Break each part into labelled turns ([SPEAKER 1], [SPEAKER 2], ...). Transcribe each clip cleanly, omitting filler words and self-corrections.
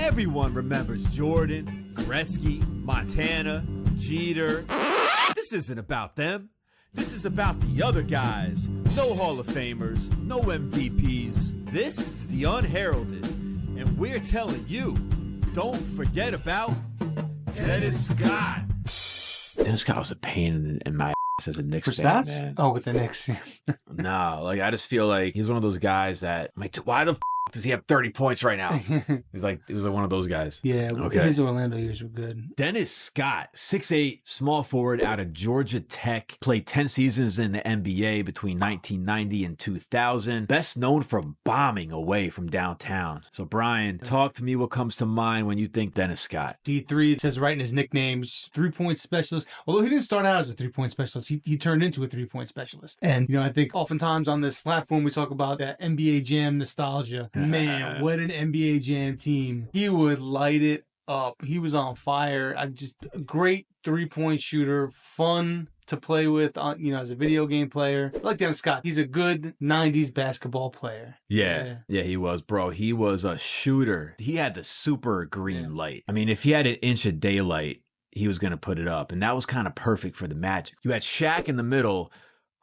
[SPEAKER 1] Everyone remembers Jordan, Gretzky, Montana, Jeter. This isn't about them. This is about the other guys. No Hall of Famers, no MVPs. This is the unheralded. And we're telling you, don't forget about Dennis Scott.
[SPEAKER 2] Dennis Scott was a pain in my ass as a Knicks
[SPEAKER 3] For
[SPEAKER 2] fan,
[SPEAKER 3] stats?
[SPEAKER 2] man.
[SPEAKER 3] Oh, with the Knicks.
[SPEAKER 2] No, like I just feel like he's one of those guys that, I'm like, why the does he have 30 points right now? He was like one of those guys.
[SPEAKER 3] Yeah,
[SPEAKER 2] Okay.
[SPEAKER 3] his Orlando years were good.
[SPEAKER 2] Dennis Scott, 6'8", small forward out of Georgia Tech, played 10 seasons in the NBA between 1990 and 2000. Best known for bombing away from downtown. So Brian, talk to me what comes to mind when you think Dennis Scott.
[SPEAKER 3] D3 says right in his nicknames, 3-point specialist. Although he didn't start out as a 3-point specialist, he turned into a 3-point specialist. And, I think oftentimes on this platform we talk about that NBA Jam nostalgia. Man, what an NBA Jam team. He would light it up. He was on fire. I'm just a great 3-point shooter, fun to play with, as a video game player. I like Dennis Scott. He's a good 90s basketball player.
[SPEAKER 2] Yeah, he was, bro. He was a shooter. He had the super green light. I mean, if he had an inch of daylight, he was going to put it up. And that was kind of perfect for the Magic. You had Shaq in the middle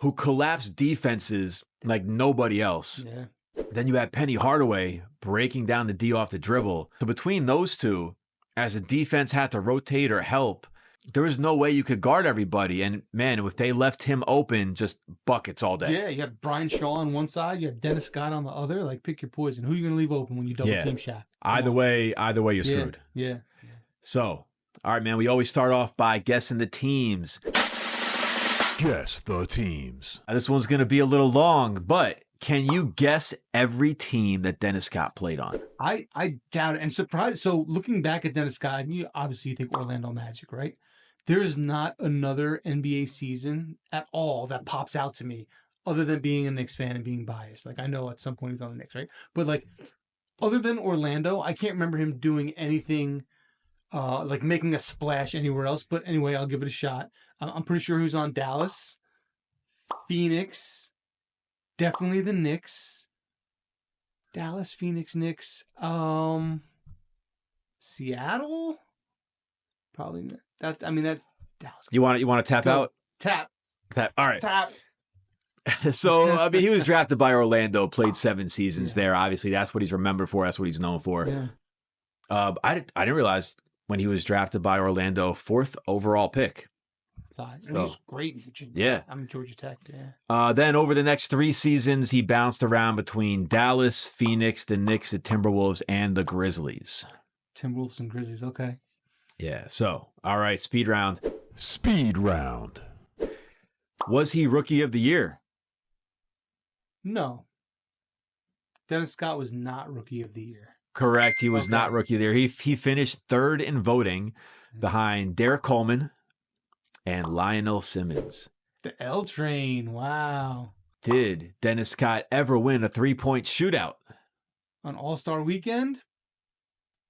[SPEAKER 2] who collapsed defenses like nobody else.
[SPEAKER 3] Yeah.
[SPEAKER 2] Then you had Penny Hardaway breaking down the D off the dribble. So between those two, as the defense had to rotate or help, there was no way you could guard everybody. And man, if they left him open, just buckets all day.
[SPEAKER 3] Yeah, you had Brian Shaw on one side, you had Dennis Scott on the other. Like, pick your poison. Who are you going to leave open when you double team Shaq?
[SPEAKER 2] Either way, you're screwed.
[SPEAKER 3] Yeah.
[SPEAKER 2] So, all right, man, we always start off by guessing the teams.
[SPEAKER 1] Guess the teams.
[SPEAKER 2] This one's going to be a little long, but can you guess every team that Dennis Scott played on?
[SPEAKER 3] I doubt it. And surprised. So looking back at Dennis Scott, you think Orlando Magic, right? There is not another NBA season at all that pops out to me other than being a Knicks fan and being biased. Like, I know at some point he's on the Knicks, right? But like, other than Orlando, I can't remember him doing anything like making a splash anywhere else. But anyway, I'll give it a shot. I'm pretty sure he was on Dallas, Phoenix, definitely the Knicks. Dallas, Phoenix, Knicks. Seattle? Probably not. That's Dallas.
[SPEAKER 2] You want to tap out?
[SPEAKER 3] Tap.
[SPEAKER 2] All right.
[SPEAKER 3] Tap.
[SPEAKER 2] So, he was drafted by Orlando, played 7 seasons there. Obviously, that's what he's remembered for. That's what he's known for.
[SPEAKER 3] Yeah.
[SPEAKER 2] I didn't realize when he was drafted by Orlando, 4th overall pick.
[SPEAKER 3] He was great in Virginia.
[SPEAKER 2] Yeah.
[SPEAKER 3] I'm Georgia Tech. Yeah.
[SPEAKER 2] Then over the next 3 seasons, he bounced around between Dallas, Phoenix, the Knicks, the Timberwolves, and the Grizzlies.
[SPEAKER 3] Timberwolves and Grizzlies. Okay.
[SPEAKER 2] Yeah. So, all right, speed round.
[SPEAKER 1] Speed round.
[SPEAKER 2] Was he Rookie of the Year?
[SPEAKER 3] No. Dennis Scott was not Rookie of the Year.
[SPEAKER 2] Correct. He was not Rookie of the Year. He finished 3rd in voting behind Derek Coleman and Lionel Simmons.
[SPEAKER 3] The L Train. Wow.
[SPEAKER 2] Did Dennis Scott ever win a 3-point shootout?
[SPEAKER 3] On All-Star Weekend?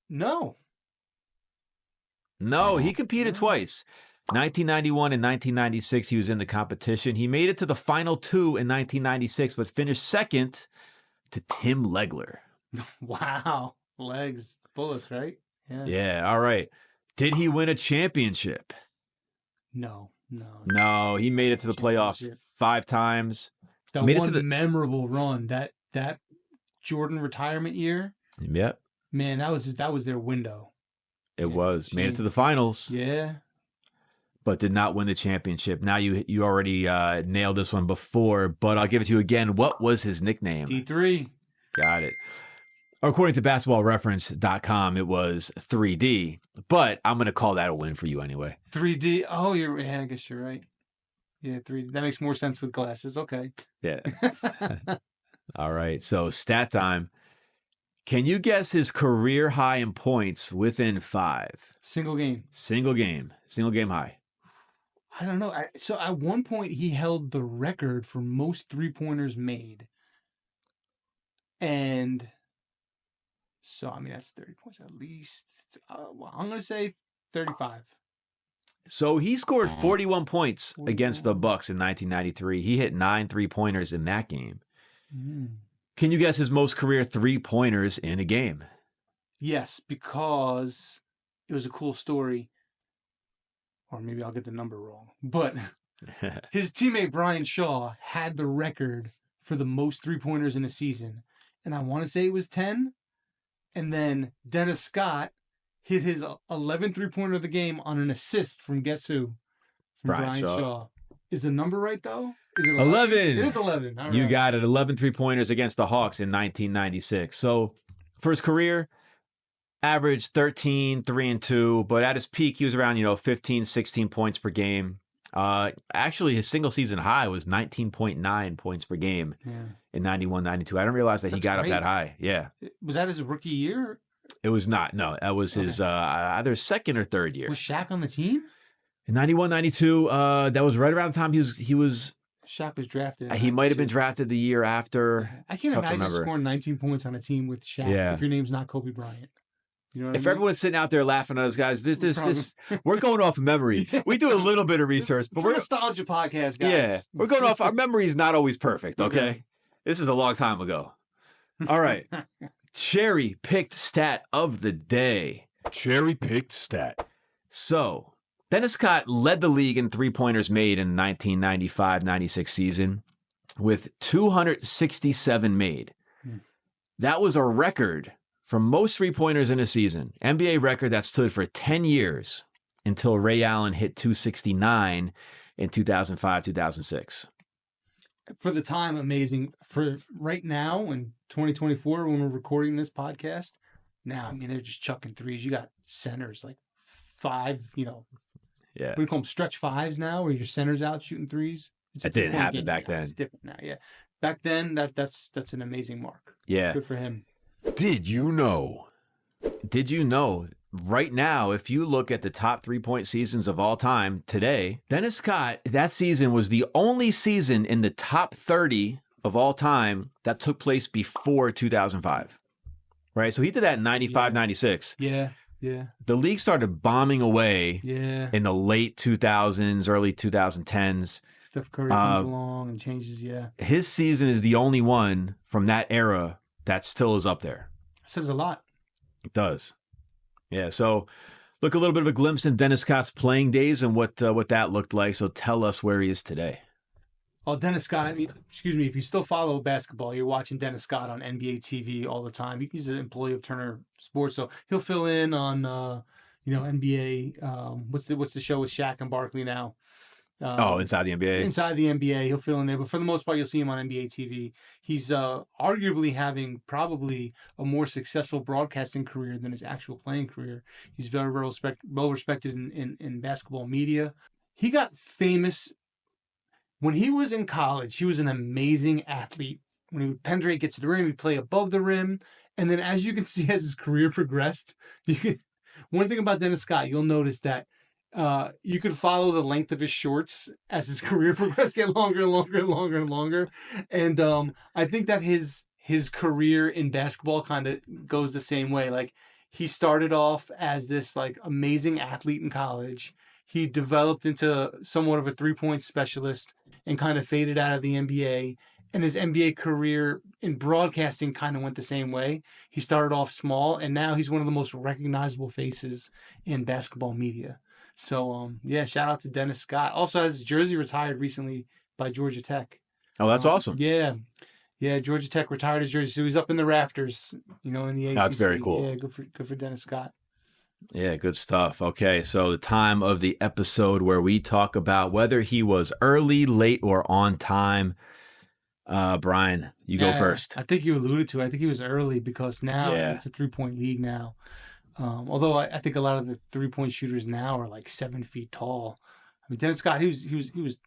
[SPEAKER 3] No.
[SPEAKER 2] No, he competed twice. 1991 and 1996, he was in the competition. He made it to the final 2 in 1996, but finished 2nd to Tim Legler.
[SPEAKER 3] Wow. Legs, bullets, right?
[SPEAKER 2] Yeah, all right. Did he win a championship?
[SPEAKER 3] No.
[SPEAKER 2] No, he made it to the playoffs 5 times.
[SPEAKER 3] That
[SPEAKER 2] made
[SPEAKER 3] one memorable run, that Jordan retirement year.
[SPEAKER 2] Yep.
[SPEAKER 3] Man, that was their window.
[SPEAKER 2] It was. Made it to the finals.
[SPEAKER 3] Yeah.
[SPEAKER 2] But did not win the championship. Now you already nailed this one before, but I'll give it to you again. What was his nickname?
[SPEAKER 3] D3.
[SPEAKER 2] Got it. According to basketballreference.com, it was 3D, but I'm going to call that a win for you anyway.
[SPEAKER 3] 3D. Oh, I guess you're right. Yeah, 3D. That makes more sense with glasses. Okay.
[SPEAKER 2] Yeah. All right. So stat time. Can you guess his career high in points within 5?
[SPEAKER 3] Single game.
[SPEAKER 2] Single game high.
[SPEAKER 3] I don't know. So at one point, he held the record for most 3-pointers made. And so, that's 30 points at least. I'm going to say 35.
[SPEAKER 2] So he scored 41 points against the Bucks in 1993. He hit 9 3-pointers in that game. Can you guess his most career 3-pointers in a game?
[SPEAKER 3] Yes, because it was a cool story. Or maybe I'll get the number wrong. But his teammate Brian Shaw had the record for the most three-pointers in a season. And I want to say it was 10. And then Dennis Scott hit his 11th three-pointer of the game on an assist from guess who? From Brian Shaw. Is the number right, though? Is it
[SPEAKER 2] 11?
[SPEAKER 3] It is 11. All
[SPEAKER 2] You
[SPEAKER 3] right.
[SPEAKER 2] got it. 11 3-pointers against the Hawks in 1996. So for his career, averaged 13, 3 and 2. But at his peak, he was around, 15, 16 points per game. Actually, his single season high was 19.9 points per game in 91, 92. I didn't realize that he got up that high. Yeah.
[SPEAKER 3] Was that his rookie year?
[SPEAKER 2] It was not. No, that was his either second or third year.
[SPEAKER 3] Was Shaq on the team?
[SPEAKER 2] In 91, 92, that was right around the time he was
[SPEAKER 3] Shaq was drafted.
[SPEAKER 2] he might have been drafted the year after.
[SPEAKER 3] I can't imagine scoring 19 points on a team with Shaq if your name's not Kobe Bryant. You know what I mean?
[SPEAKER 2] Everyone's sitting out there laughing at us, guys, this, we're going off of memory. We do a little bit of research, but
[SPEAKER 3] we're a nostalgia podcast, guys.
[SPEAKER 2] Yeah, we're going off. Our memory is not always perfect. Okay, this is a long time ago. All right, cherry picked stat of the day.
[SPEAKER 1] Cherry picked stat.
[SPEAKER 2] So Dennis Scott led the league in three-pointers made in the 1995-96 season with 267 made. That was a record for most three-pointers in a season. NBA record that stood for 10 years until Ray Allen hit 269 in 2005-2006.
[SPEAKER 3] For the time, amazing. For right now in 2024, when we're recording this podcast, now, I mean, they're just chucking threes. You got centers like 5,
[SPEAKER 2] Yeah.
[SPEAKER 3] What do you call them? Stretch 5s now, where your center's out shooting threes.
[SPEAKER 2] That didn't happen back then.
[SPEAKER 3] It's different now, yeah. Back then, that's an amazing mark.
[SPEAKER 2] Yeah.
[SPEAKER 3] Good for him.
[SPEAKER 1] Did you know?
[SPEAKER 2] Right now, if you look at the top three-point seasons of all time today, Dennis Scott, that season was the only season in the top 30 of all time that took place before 2005. Right? So he did that in 95, 96.
[SPEAKER 3] Yeah.
[SPEAKER 2] The league started bombing away in the late 2000s, early 2010s.
[SPEAKER 3] Steph Curry comes along and changes,
[SPEAKER 2] His season is the only one from that era that still is up there.
[SPEAKER 3] Says a lot.
[SPEAKER 2] It does. Yeah, so look, a little bit of a glimpse in Dennis Scott's playing days and what that looked like. So tell us where he is today.
[SPEAKER 3] Oh, Dennis Scott, if you still follow basketball, you're watching Dennis Scott on NBA TV all the time. He's an employee of Turner Sports, so he'll fill in on, NBA. What's the show with Shaq and Barkley now?
[SPEAKER 2] Inside the NBA.
[SPEAKER 3] Inside the NBA, he'll fill in there. But for the most part, you'll see him on NBA TV. He's arguably having probably a more successful broadcasting career than his actual playing career. He's very well respected in basketball media. He got famous when he was in college. He was an amazing athlete. When he would penetrate, get to the rim, he'd play above the rim. And then as you can see, as his career progressed, one thing about Dennis Scott, you'll notice that you could follow the length of his shorts as his career progressed, get longer and longer and longer and longer. And I think that his career in basketball kind of goes the same way. Like, he started off as this like amazing athlete in college. He developed into somewhat of a three-point specialist and kind of faded out of the NBA. And his NBA career in broadcasting kind of went the same way. He started off small, and now he's one of the most recognizable faces in basketball media. So, shout out to Dennis Scott. Also has his jersey retired recently by Georgia Tech.
[SPEAKER 2] Oh, that's awesome.
[SPEAKER 3] Yeah, Georgia Tech retired his jersey. So he's up in the rafters, in the ACC.
[SPEAKER 2] That's very cool.
[SPEAKER 3] Yeah, good for Dennis Scott.
[SPEAKER 2] Yeah, good stuff. Okay, so the time of the episode where we talk about whether he was early, late, or on time. Brian, you go first.
[SPEAKER 3] I think you alluded to it. I think he was early because now it's a 3-point league now. Although I think a lot of the 3-point shooters now are like 7 feet tall. I mean, Dennis Scott, he was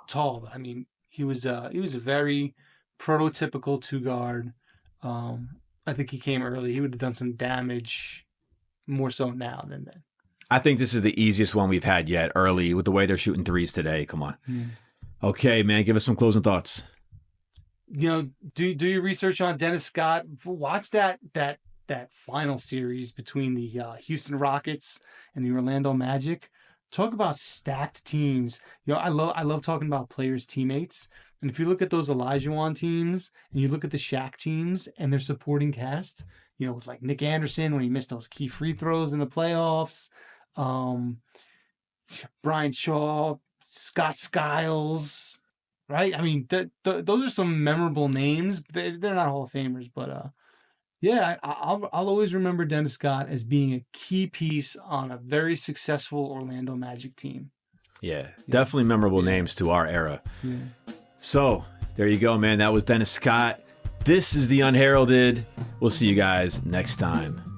[SPEAKER 3] tall, but I mean, he was a very prototypical 2-guard. I think he came early. He would have done some damage more so now than then.
[SPEAKER 2] I think this is the easiest one we've had yet, early, with the way they're shooting threes today. Come on. Okay, man, give us some closing thoughts.
[SPEAKER 3] Do your research on Dennis Scott. Watch that final series between the Houston Rockets and the Orlando Magic. Talk about stacked teams. I love talking about players' teammates. And if you look at those Olajuwon teams and you look at the Shaq teams and their supporting cast, with like Nick Anderson when he missed those key free throws in the playoffs. Brian Shaw, Scott Skiles, right? I mean, those are some memorable names. They're not Hall of Famers, but yeah, I'll always remember Dennis Scott as being a key piece on a very successful Orlando Magic team.
[SPEAKER 2] Yeah, definitely memorable names to our era.
[SPEAKER 3] Yeah.
[SPEAKER 2] So there you go, man. That was Dennis Scott. This is The Unheralded. We'll see you guys next time.